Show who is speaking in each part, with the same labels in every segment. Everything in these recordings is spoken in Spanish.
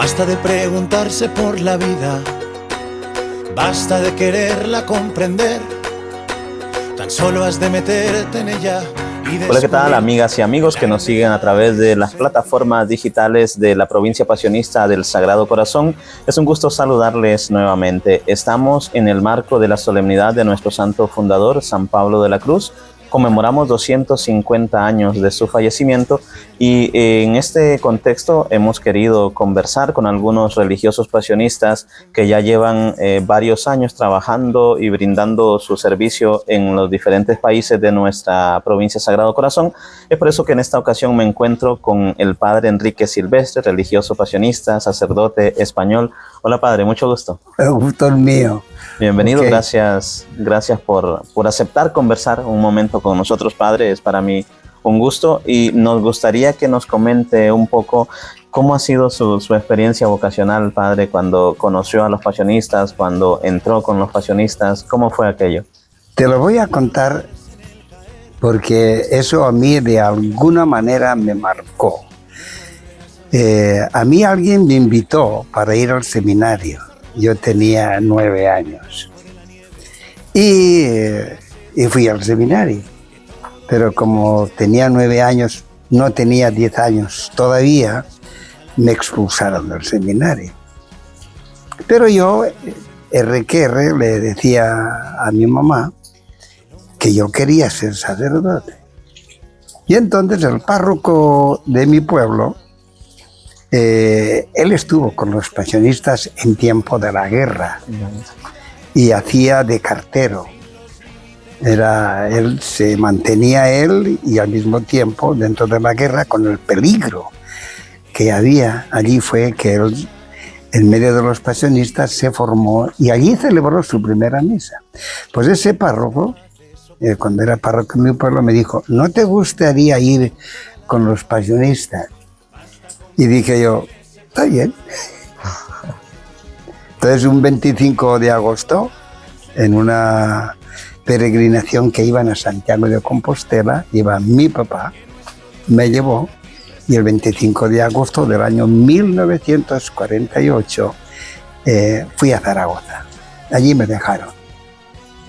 Speaker 1: Basta de preguntarse por la vida, basta de quererla comprender. Tan solo has de meterte en ella.
Speaker 2: Hola, ¿qué tal, amigas y amigos que nos siguen a través de las plataformas digitales de la provincia pasionista del Sagrado Corazón? Es un gusto saludarles nuevamente. Estamos en el marco de la solemnidad de nuestro santo fundador, San Pablo de la Cruz. Conmemoramos 250 años de su fallecimiento y en este contexto hemos querido conversar con algunos religiosos pasionistas que ya llevan varios años trabajando y brindando su servicio en los diferentes países de nuestra provincia Sagrado Corazón. Es por eso que en esta ocasión me encuentro con el padre Enrique Silvestre, religioso pasionista, sacerdote español. Hola, padre, mucho gusto.
Speaker 3: El gusto es mío.
Speaker 2: Bienvenido,
Speaker 3: Okay.
Speaker 2: Gracias por aceptar conversar un momento con nosotros, padre. Es para mí un gusto y nos gustaría que nos comente un poco cómo ha sido su experiencia vocacional, padre, cuando conoció a los pasionistas, cuando entró con los pasionistas. ¿Cómo fue aquello?
Speaker 3: Te lo voy a contar porque eso a mí de alguna manera me marcó. A mí alguien me invitó para ir al seminario. Yo tenía 9 años y fui al seminario, pero como tenía 9 años, no tenía 10 años todavía, me expulsaron del seminario. Pero yo, R, le decía a mi mamá que yo quería ser sacerdote. Y entonces el párroco de mi pueblo, él estuvo con los pasionistas en tiempo de la guerra y hacía de cartero. Se mantenía él y al mismo tiempo dentro de la guerra con el peligro que había. Allí fue que él, en medio de los pasionistas, se formó y allí celebró su primera misa. Pues ese párroco, cuando era párroco en mi pueblo, me dijo: ¿no te gustaría ir con los pasionistas? Y dije yo: está bien. Entonces, un 25 de agosto, en una peregrinación que iban a Santiago de Compostela, iba mi papá, me llevó, y el 25 de agosto del año 1948 fui a Zaragoza. Allí me dejaron.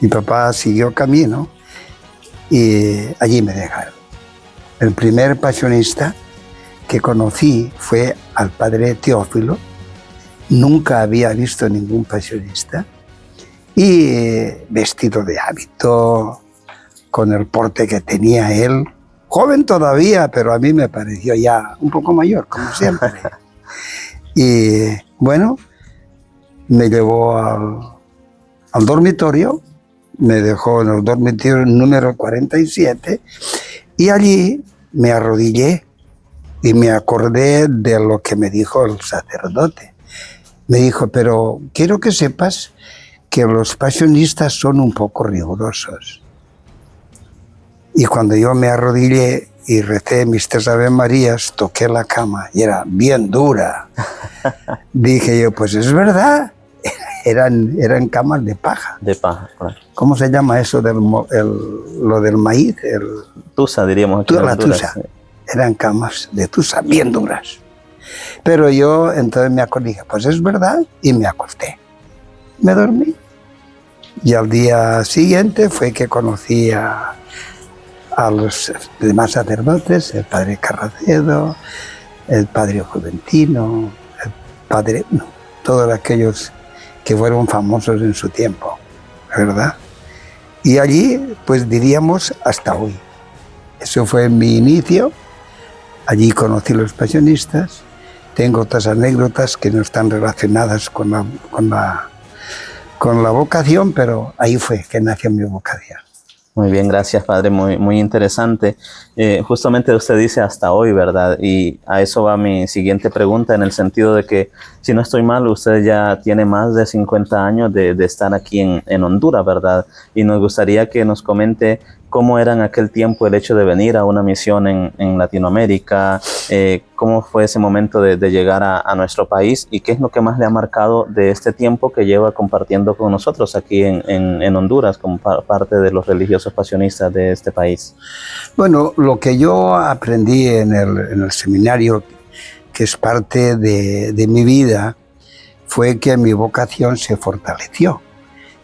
Speaker 3: Mi papá siguió camino y allí me dejaron. El primer pasionista que conocí fue al padre Teófilo. Nunca había visto ningún pasionista y vestido de hábito, con el porte que tenía él, joven todavía, pero a mí me pareció ya un poco mayor, como siempre. Y bueno, me llevó al dormitorio, me dejó en el dormitorio número 47 y allí me arrodillé. Y me acordé de lo que me dijo el sacerdote. Me dijo: pero quiero que sepas que los pasionistas son un poco rigurosos. Y cuando yo me arrodillé y recé mis 3 Ave Marías, toqué la cama y era bien dura. Dije yo: pues es verdad, eran camas de paja.
Speaker 2: De paja, claro.
Speaker 3: ¿Cómo se llama eso lo del maíz?
Speaker 2: Tusa, diríamos.
Speaker 3: La tusa. Eran camas de tusa, bien duras. Pero yo entonces me acordé, pues es verdad, y me acosté. Me dormí. Y al día siguiente fue que conocí a los demás sacerdotes, el padre Carracedo, el padre Juventino, todos aquellos que fueron famosos en su tiempo, ¿verdad? Y allí, pues diríamos, hasta hoy. Eso fue mi inicio. Allí conocí los pasionistas. Tengo otras anécdotas que no están relacionadas con la vocación, pero ahí fue que nació mi vocación.
Speaker 2: Muy bien, gracias, padre, muy interesante. Justamente usted dice hasta hoy, ¿verdad? Y a eso va mi siguiente pregunta, en el sentido de que, si no estoy mal, usted ya tiene más de 50 años de estar aquí en Honduras, ¿verdad? Y nos gustaría que nos comente cómo era en aquel tiempo el hecho de venir a una misión en Latinoamérica, cómo fue ese momento de llegar a nuestro país y qué es lo que más le ha marcado de este tiempo que lleva compartiendo con nosotros aquí en Honduras como parte de los religiosos pasionistas de este país.
Speaker 3: Bueno, lo que yo aprendí en el seminario que es parte de mi vida, fue que mi vocación se fortaleció.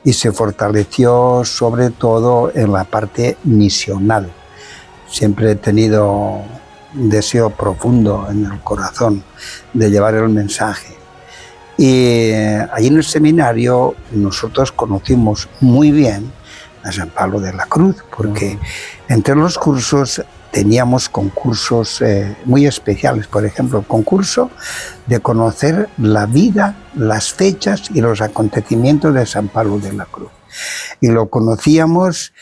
Speaker 3: Y se fortaleció sobre todo en la parte misional. Siempre he tenido un deseo profundo en el corazón de llevar el mensaje. Y allí en el seminario nosotros conocimos muy bien a San Pablo de la Cruz, porque entre los cursos teníamos concursos muy especiales. Por ejemplo, el concurso de conocer la vida, las fechas y los acontecimientos de San Pablo de la Cruz. Y lo conocíamos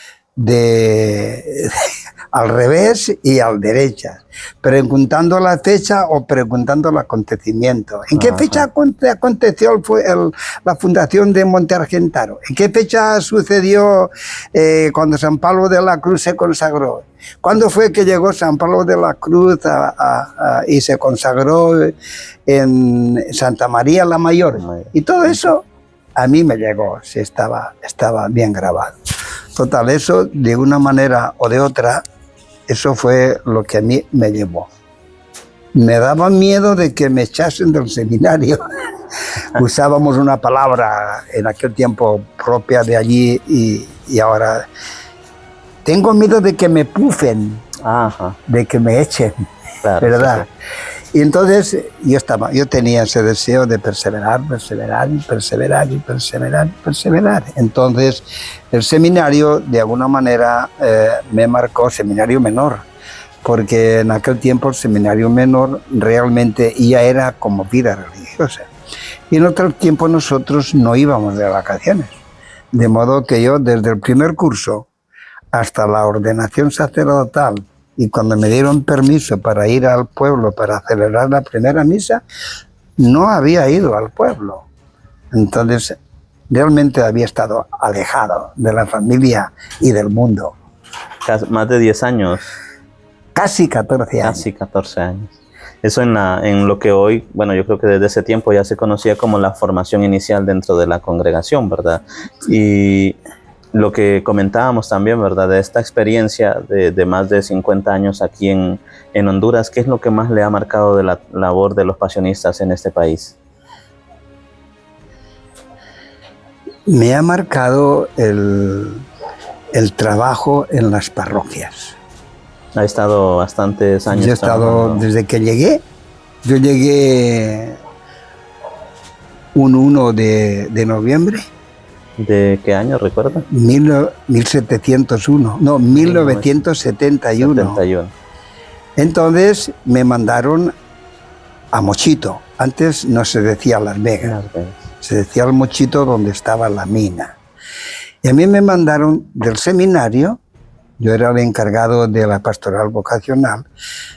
Speaker 3: al revés y al derecha, preguntando la fecha o preguntando el acontecimiento. ¿En qué fecha aconteció la fundación de Monte Argentaro? ¿En qué fecha sucedió cuando San Pablo de la Cruz se consagró? ¿Cuándo fue que llegó San Pablo de la Cruz y se consagró en Santa María la Mayor? Y todo eso a mí me llegó, estaba bien grabado. Total, eso de una manera o de otra, eso fue lo que a mí me llevó. Me daba miedo de que me echasen del seminario. Usábamos una palabra en aquel tiempo propia de allí y ahora tengo miedo de que me pufen, de que me echen, claro, ¿verdad? Sí, sí. Y entonces yo tenía ese deseo de perseverar. Entonces el seminario de alguna manera me marcó, seminario menor, porque en aquel tiempo el seminario menor realmente ya era como vida religiosa. Y en otro tiempo nosotros no íbamos de vacaciones, de modo que yo desde el primer curso hasta la ordenación sacerdotal, y cuando me dieron permiso para ir al pueblo para celebrar la primera misa, no había ido al pueblo. Entonces, realmente había estado alejado de la familia y del mundo.
Speaker 2: Más de 10 años.
Speaker 3: Casi 14 años.
Speaker 2: Casi 14 años. Eso en lo que hoy, bueno, yo creo que desde ese tiempo ya se conocía como la formación inicial dentro de la congregación, ¿verdad? Y lo que comentábamos también, ¿verdad? De esta experiencia de más de 50 años aquí en Honduras, ¿qué es lo que más le ha marcado de la labor de los pasionistas en este país?
Speaker 3: Me ha marcado el trabajo en las parroquias.
Speaker 2: Ha estado bastantes años.
Speaker 3: Yo he estado, desde que llegué, yo llegué un 1 de noviembre.
Speaker 2: ¿De qué año, recuerda?
Speaker 3: 1701, no, 1971. 71. Entonces me mandaron a Mochito. Antes no se decía Las Vegas, se decía el Mochito donde estaba la mina. Y a mí me mandaron del seminario, yo era el encargado de la pastoral vocacional,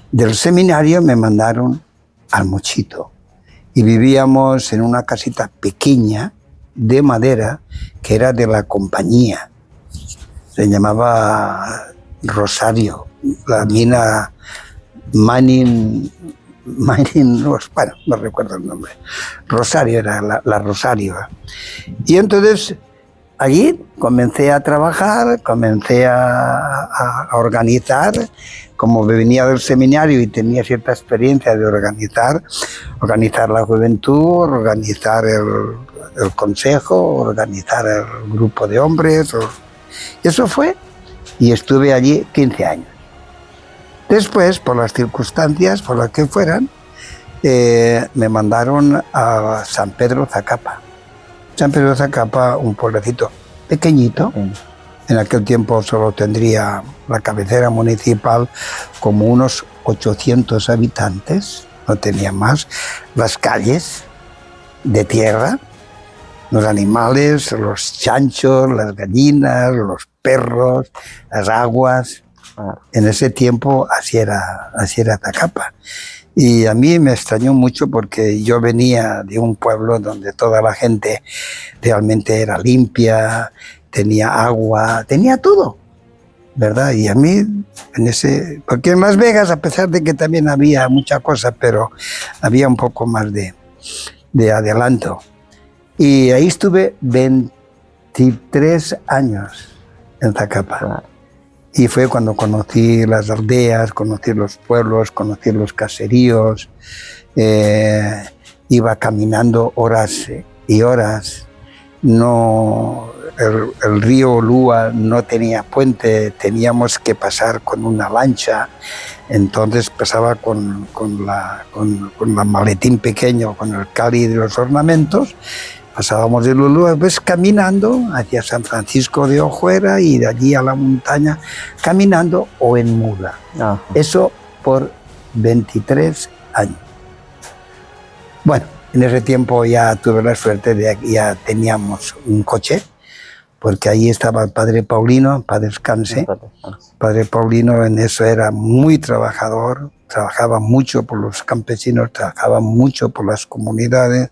Speaker 3: del seminario me mandaron al Mochito. Y vivíamos en una casita pequeña, de madera, que era de la compañía. Se llamaba Rosario, la mina Mining, bueno, no recuerdo el nombre. Rosario era la Rosario. Y entonces allí comencé a trabajar, comencé a organizar, como venía del seminario y tenía cierta experiencia de organizar la juventud, organizar el consejo, organizar el grupo de hombres. Eso fue, y estuve allí 15 años. Después, por las circunstancias, por las que fueran, me mandaron a San Pedro Zacapa. San Pedro Zacapa, un pueblecito pequeñito. En aquel tiempo solo tendría la cabecera municipal como unos 800 habitantes, no tenía más. Las calles de tierra, los animales, los chanchos, las gallinas, los perros, las aguas. En ese tiempo así era Zacapa. Y a mí me extrañó mucho porque yo venía de un pueblo donde toda la gente realmente era limpia, tenía agua, tenía todo, ¿verdad? Y a mí, porque en Las Vegas, a pesar de que también había mucha cosa, pero había un poco más de adelanto. Y ahí estuve 23 años en Zacapa. Y fue cuando conocí las aldeas, conocí los pueblos, conocí los caseríos. Iba caminando horas y horas. No, el río Lúa no tenía puente, teníamos que pasar con una lancha. Entonces pasaba con la maletín pequeño, con el cáliz y los ornamentos. Pasábamos de Lulúa, pues caminando hacia San Francisco de Ojuera y de allí a la montaña, caminando o en mula.
Speaker 2: Ajá.
Speaker 3: Eso por 23 años. Bueno, en ese tiempo ya tuve la suerte de que ya teníamos un coche, porque ahí estaba el padre Paulino, para descanse. Padre Paulino en eso era muy trabajador, trabajaba mucho por los campesinos, trabajaba mucho por las comunidades.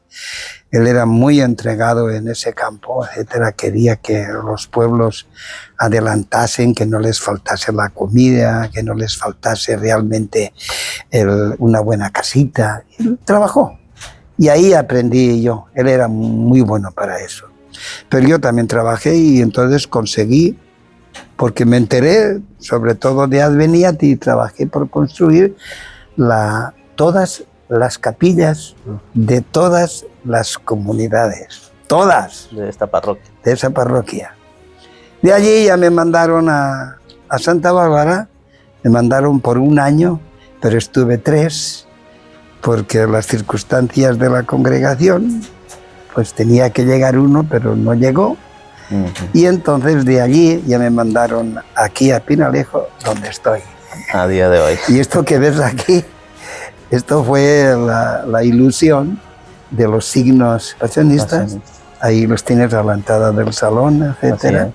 Speaker 3: Él era muy entregado en ese campo, etcétera. Quería que los pueblos adelantasen, que no les faltase la comida, que no les faltase realmente una buena casita. Él trabajó. Y ahí aprendí yo. Él era muy bueno para eso. Pero yo también trabajé y entonces conseguí, porque me enteré sobre todo de Adveniat y trabajé por construir todas las capillas de todas las comunidades, todas
Speaker 2: De esta parroquia.
Speaker 3: de esa parroquia. De allí ya me mandaron a Santa Bárbara, me mandaron por un año, pero estuve 3, porque las circunstancias de la congregación, pues tenía que llegar uno, pero no llegó. Y entonces de allí ya me mandaron aquí a Pinalejo, donde estoy.
Speaker 2: A día de hoy.
Speaker 3: Y esto que ves aquí, esto fue la ilusión de los signos pasionistas. Ahí los tienes a la entrada del salón, etc.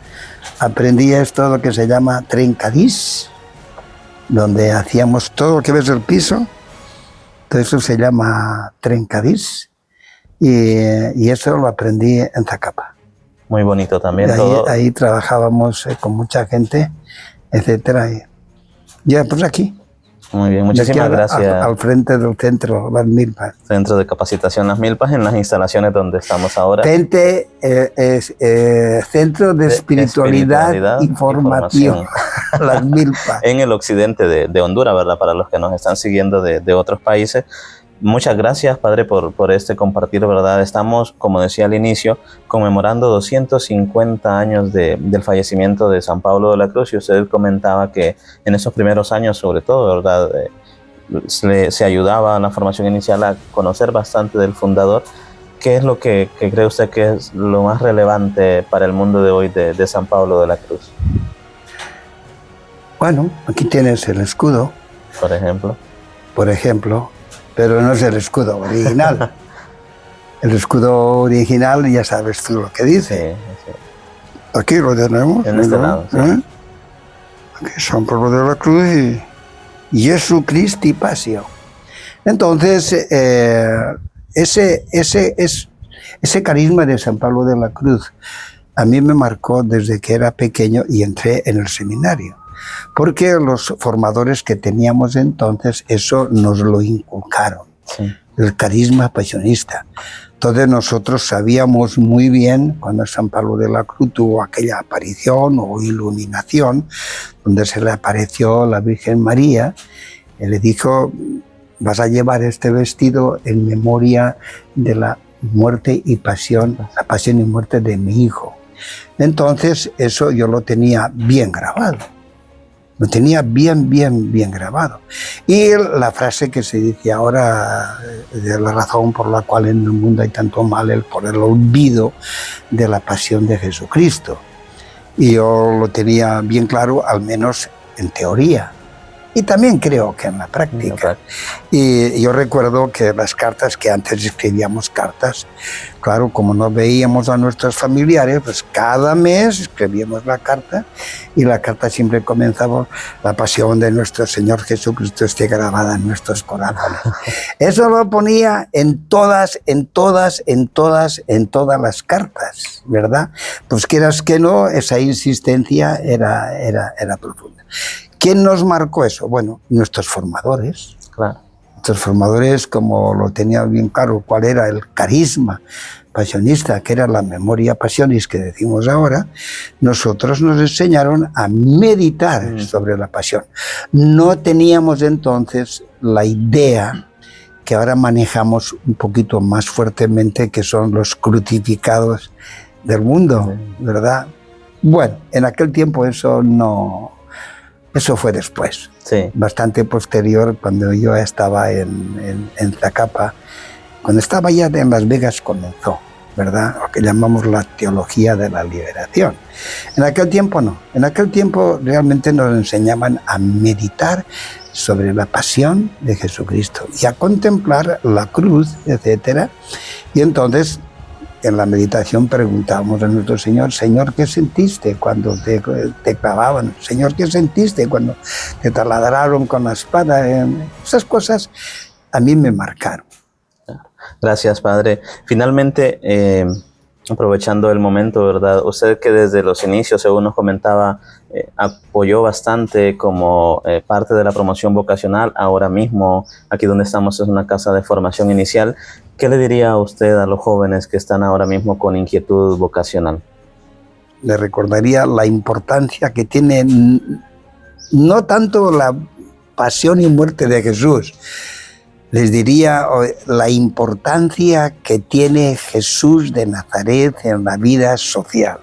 Speaker 3: Aprendí esto, lo que se llama trencadís, donde hacíamos todo lo que ves el piso. Todo eso se llama trencadís. Y eso lo aprendí en Zacapa.
Speaker 2: Muy bonito también
Speaker 3: Ahí,
Speaker 2: todo.
Speaker 3: ahí trabajábamos con mucha gente, etcétera. Y ya, pues aquí.
Speaker 2: Muy bien,
Speaker 3: De
Speaker 2: muchísimas
Speaker 3: aquí
Speaker 2: gracias.
Speaker 3: al frente del centro, Las Milpas.
Speaker 2: Centro de Capacitación Las Milpas, en las instalaciones donde estamos ahora.
Speaker 3: Centro de Espiritualidad Información, Las Milpas.
Speaker 2: En el occidente de Honduras, ¿verdad? Para los que nos están siguiendo de otros países. Muchas gracias, Padre, por este compartir, ¿verdad? Estamos, como decía al inicio, conmemorando 250 años del fallecimiento de San Pablo de la Cruz, y usted comentaba que en esos primeros años, sobre todo, ¿verdad? Se ayudaba en la formación inicial a conocer bastante del fundador. ¿Qué es lo que cree usted que es lo más relevante para el mundo de hoy de San Pablo de la Cruz?
Speaker 3: Bueno, aquí tienes el escudo,
Speaker 2: por ejemplo.
Speaker 3: Pero no es el escudo original. El escudo original ya sabes tú lo que dice.
Speaker 2: Sí.
Speaker 3: Aquí lo tenemos.
Speaker 2: En este lado, sí.
Speaker 3: Aquí San Pablo de la Cruz y Jesucristi Pasio. Entonces, ese carisma de San Pablo de la Cruz a mí me marcó desde que era pequeño y entré en el seminario. Porque los formadores que teníamos entonces eso nos lo inculcaron, el carisma pasionista. Entonces nosotros sabíamos muy bien cuando San Pablo de la Cruz tuvo aquella aparición o iluminación, donde se le apareció la Virgen María, y le dijo: vas a llevar este vestido en memoria de la muerte y pasión, la pasión y muerte de mi hijo. Entonces eso yo lo tenía bien grabado. Lo tenía bien grabado. Y la frase que se dice ahora, de la razón por la cual en el mundo hay tanto mal, por el olvido de la pasión de Jesucristo. Y yo lo tenía bien claro, al menos en teoría. Y también creo que en la práctica. Y yo recuerdo que las cartas, que antes escribíamos cartas, claro, como no veíamos a nuestros familiares, pues cada mes escribíamos la carta, y la carta siempre comenzaba: la pasión de nuestro Señor Jesucristo esté grabada en nuestros corazones. Eso lo ponía en todas las cartas, ¿verdad? Pues quieras que no, esa insistencia era profunda. ¿Quién nos marcó eso? Bueno, nuestros formadores.
Speaker 2: Claro.
Speaker 3: transformadores, como lo tenía bien claro cuál era el carisma pasionista, que era la memoria passionis que decimos ahora, nosotros nos enseñaron a meditar sobre la pasión. No teníamos entonces la idea que ahora manejamos un poquito más fuertemente, que son los crucificados del mundo, ¿verdad? Bueno, en aquel tiempo eso fue después,
Speaker 2: Sí.
Speaker 3: bastante posterior, cuando yo estaba en Zacapa. Cuando estaba ya en Las Vegas comenzó, ¿verdad? Lo que llamamos la teología de la liberación. En aquel tiempo no. En aquel tiempo realmente nos enseñaban a meditar sobre la pasión de Jesucristo y a contemplar la cruz, etc. Y entonces, en la meditación preguntábamos a nuestro Señor: Señor, ¿qué sentiste cuando te clavaban? Señor, ¿qué sentiste cuando te taladraron con la espada? Esas cosas a mí me marcaron.
Speaker 2: Gracias, padre. Finalmente, aprovechando el momento, ¿verdad? Usted, que desde los inicios, según nos comentaba, apoyó bastante como parte de la promoción vocacional. Ahora mismo, aquí donde estamos, es una casa de formación inicial. ¿Qué le diría usted a los jóvenes que están ahora mismo con inquietud vocacional?
Speaker 3: Le recordaría la importancia que tiene no tanto la pasión y muerte de Jesús. Les diría la importancia que tiene Jesús de Nazaret en la vida social.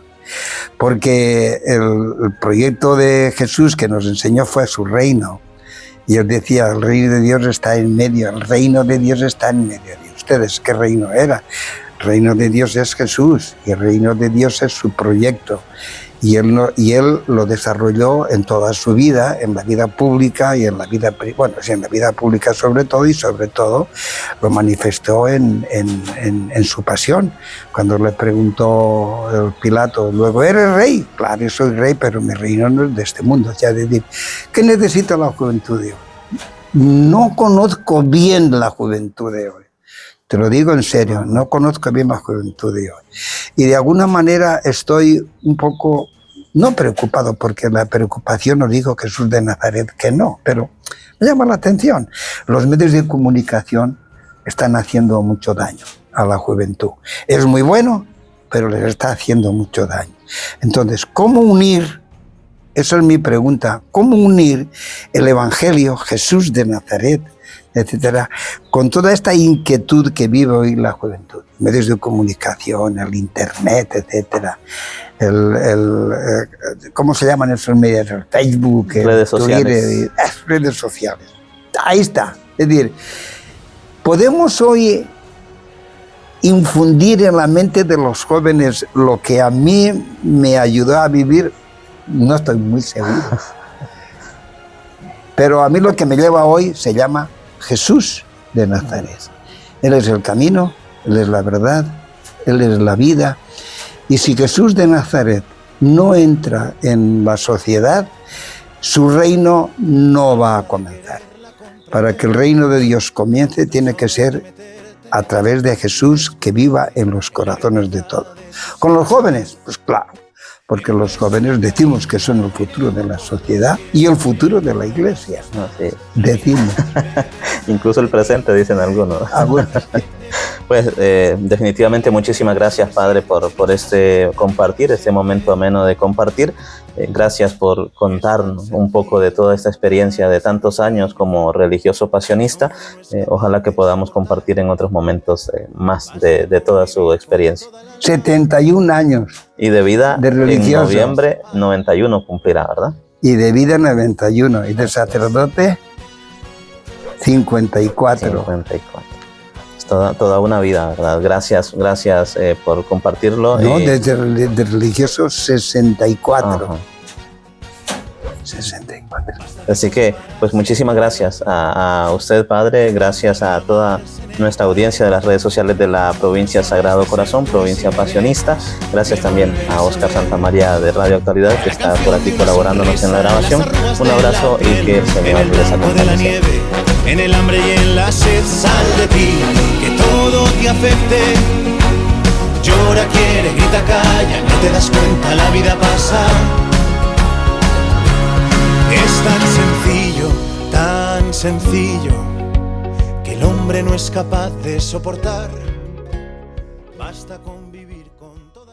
Speaker 3: Porque el proyecto de Jesús que nos enseñó fue su reino. Y él decía: el reino de Dios está en medio, el reino de Dios está en medio. ¿Y ustedes qué reino era? El reino de Dios es Jesús y el reino de Dios es su proyecto. Y él lo desarrolló en toda su vida, en la vida pública y en la vida, bueno, sí, en la vida pública sobre todo, y sobre todo lo manifestó en su pasión. Cuando le preguntó el Pilato, luego, ¿eres rey? Claro, soy rey, pero mi reino no es de este mundo. Ya decir, ¿qué necesita la juventud de hoy? No conozco bien la juventud de hoy. Te lo digo en serio, no conozco bien la juventud de hoy. Y de alguna manera estoy un poco, no preocupado, porque la preocupación nos dijo Jesús de Nazaret que no, pero me llama la atención. Los medios de comunicación están haciendo mucho daño a la juventud. Es muy bueno, pero les está haciendo mucho daño. Entonces, ¿cómo unir? Esa es mi pregunta. ¿Cómo unir el Evangelio, Jesús de Nazaret, etcétera, con toda esta inquietud que vive hoy la juventud? Medios de comunicación, el internet, etcétera. ¿Cómo se llaman esos medios? El Facebook,
Speaker 2: redes sociales.
Speaker 3: Twitter, redes sociales. Ahí está. Es decir, podemos hoy infundir en la mente de los jóvenes lo que a mí me ayudó a vivir. No estoy muy seguro. Pero a mí lo que me lleva hoy se llama Jesús de Nazaret. Él es el camino, Él es la verdad, Él es la vida. Y si Jesús de Nazaret no entra en la sociedad, su reino no va a comenzar. Para que el reino de Dios comience, tiene que ser a través de Jesús, que viva en los corazones de todos. Con los jóvenes, pues claro, porque los jóvenes decimos que son el futuro de la sociedad y el futuro de la iglesia.
Speaker 2: No, sí.
Speaker 3: Decimos.
Speaker 2: Incluso el presente, dicen algunos.
Speaker 3: Bueno.
Speaker 2: Pues definitivamente muchísimas gracias, padre, por este compartir, este momento ameno de compartir. Gracias por contarnos un poco de toda esta experiencia de tantos años como religioso pasionista. Ojalá que podamos compartir en otros momentos más de toda su experiencia.
Speaker 3: 71 años.
Speaker 2: Y de vida
Speaker 3: de religioso.
Speaker 2: En noviembre 91 cumplirá, ¿verdad?
Speaker 3: Y de vida 91. Y de sacerdote 54.
Speaker 2: 54. Es toda una vida, ¿verdad? Gracias por compartirlo.
Speaker 3: No, de religioso 64.
Speaker 2: Ajá.
Speaker 3: 64.
Speaker 2: Así que, pues muchísimas gracias a usted, padre, gracias a toda nuestra audiencia de las redes sociales de la provincia Sagrado Corazón, provincia pasionista. Gracias también a Oscar Santamaría de Radio Actualidad, que está por aquí colaborándonos en la grabación. Un abrazo y que el Señor les acompañe.
Speaker 1: En el hambre y en la sed, sal de ti, que todo te afecte. Llora, quiere, grita, calla, no te das cuenta, la vida pasa. Es tan sencillo, el hombre no es capaz de soportar. Basta con vivir.